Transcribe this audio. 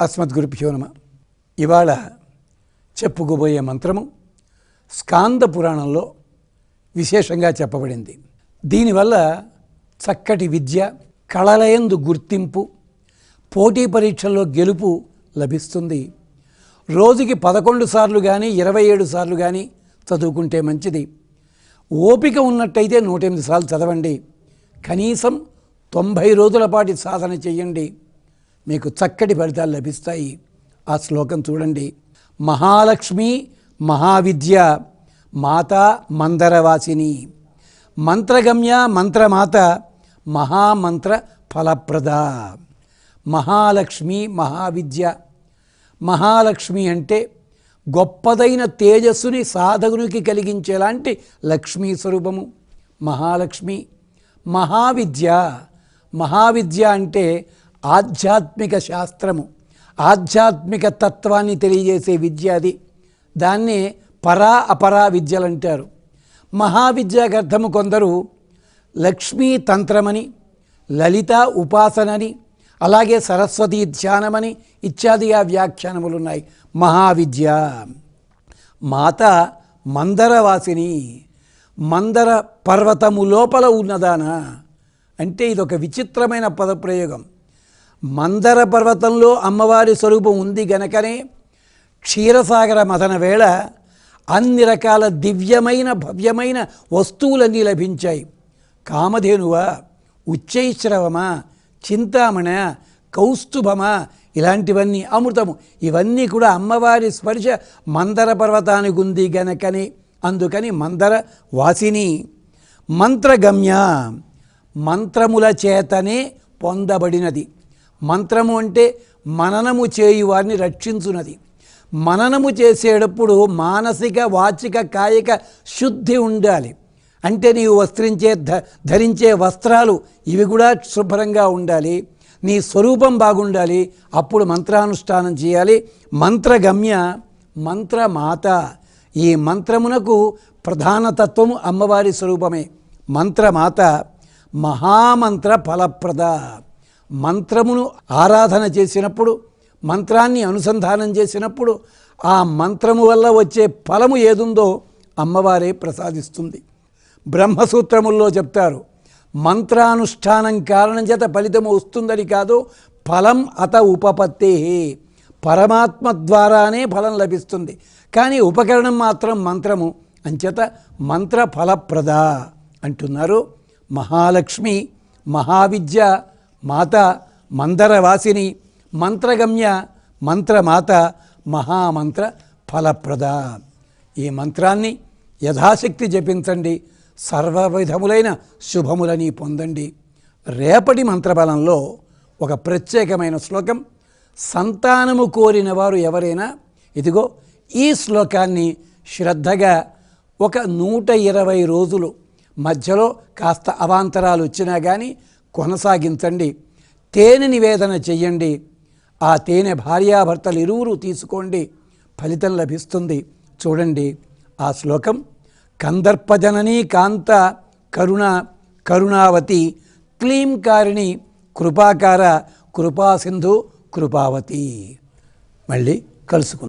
అస్మద్గురుభ్యో నమః. ఇవాళ చెప్పుకోబోయే మంత్రము స్కాంద పురాణంలో విశేషంగా చెప్పబడింది. దీనివల్ల చక్కటి విద్య, కళలయందు గుర్తింపు, పోటీ పరీక్షల్లో గెలుపు లభిస్తుంది. రోజుకి 11 సార్లు కానీ 27 సార్లు కానీ చదువుకుంటే మంచిది. ఓపిక ఉన్నట్టయితే 108 సార్లు చదవండి. కనీసం 90 రోజుల పాటు సాధన చేయండి. మీకు చక్కటి ఫలితాలు లభిస్తాయి. ఆ శ్లోకం చూడండి. మహాలక్ష్మి మహావిద్య మాతా మందరవాసిని, మంత్రగమ్య మంత్రమాత మహామంత్ర ఫలప్రద. మహాలక్ష్మి మహావిద్య. మహాలక్ష్మి అంటే గొప్పదైన తేజస్సుని సాధకునికి కలిగించేలాంటి లక్ష్మీ స్వరూపము మహాలక్ష్మి. మహావిద్య. మహావిద్య అంటే ఆధ్యాత్మిక శాస్త్రము, ఆధ్యాత్మిక తత్వాన్ని తెలియజేసే విద్య. అది దాన్నే పరా అపరా విద్యలు అంటారు. మహావిద్యకు అర్థము కొందరు లక్ష్మీ తంత్రమని, లలిత ఉపాసనని, అలాగే సరస్వతీ ధ్యానమని ఇత్యాదిగా వ్యాఖ్యానములున్నాయి. మహావిద్య. మాత మందరవాసిని, మందర పర్వతము లోపల ఉన్నదానా అంటే ఇదొక విచిత్రమైన పదప్రయోగం. మందర పర్వతంలో అమ్మవారి స్వరూపం ఉంది గనకనే క్షీరసాగర మథన వేళ అన్ని రకాల దివ్యమైన భవ్యమైన వస్తువులన్నీ లభించాయి. కామధేనువ, ఉచ్చైశ్రవమ, చింతామణ, కౌస్తుభమ, ఇలాంటివన్నీ అమృతము, ఇవన్నీ కూడా అమ్మవారి స్పర్శ మందర పర్వతానికి ఉంది గనకనే, అందుకని మందర వాసిని. మంత్రగమ్య, మంత్రముల చేతనే పొందబడినది. మంత్రము అంటే మననము చేయువారిని రక్షించున్నది. మననము చేసేటప్పుడు మానసిక వాచిక కాయిక శుద్ధి ఉండాలి. అంటే నీవు ధరించే వస్త్రాలు ఇవి కూడా శుభ్రంగా ఉండాలి. నీ స్వరూపం బాగుండాలి. అప్పుడు మంత్రానుష్ఠానం చేయాలి. మంత్రగమ్య మంత్రమాత. ఈ మంత్రమునకు ప్రధానతత్వము అమ్మవారి స్వరూపమే. మంత్రమాత మహామంత్ర ఫలప్రద. మంత్రమును ఆరాధన చేసినప్పుడు, మంత్రాన్ని అనుసంధానం చేసినప్పుడు ఆ మంత్రము వల్ల వచ్చే ఫలము ఏదుందో అమ్మవారే ప్రసాదిస్తుంది. బ్రహ్మసూత్రముల్లో చెప్తారు, మంత్రానుష్ఠానం కారణం చేత ఫలితము వస్తుందని కాదు, ఫలం అత ఉపపత్తే. పరమాత్మ ద్వారానే ఫలం లభిస్తుంది, కానీ ఉపకరణం మాత్రం మంత్రము. అంచేత మంత్ర ఫలప్రద అంటున్నారు. మహాలక్ష్మి మహావిద్య మాత మందరవాసిని, మంత్రగమ్య మంత్రమాత మహామంత్ర ఫలప్రద. ఈ మంత్రాన్ని యథాశక్తి జపించండి. సర్వ విధములైన శుభములని పొందండి. రేపటి మంత్రబలంలో ఒక ప్రత్యేకమైన శ్లోకం. సంతానము కోరిన వారు ఎవరైనా ఇదిగో ఈ శ్లోకాన్ని శ్రద్ధగా ఒక 120 రోజులు, మధ్యలో కాస్త అవాంతరాలు వచ్చినా కానీ కొనసాగించండి. తేనె నివేదన చెయ్యండి. ఆ తేనె భార్యాభర్తలు ఇరువురు తీసుకోండి, ఫలితం లభిస్తుంది. చూడండి ఆ శ్లోకం. కందర్పజననీ కాంత కరుణ కరుణావతి, క్లీంకారిణి కృపాకార కృపాసింధు కృపావతి. మళ్ళీ కలుసుకుందాం.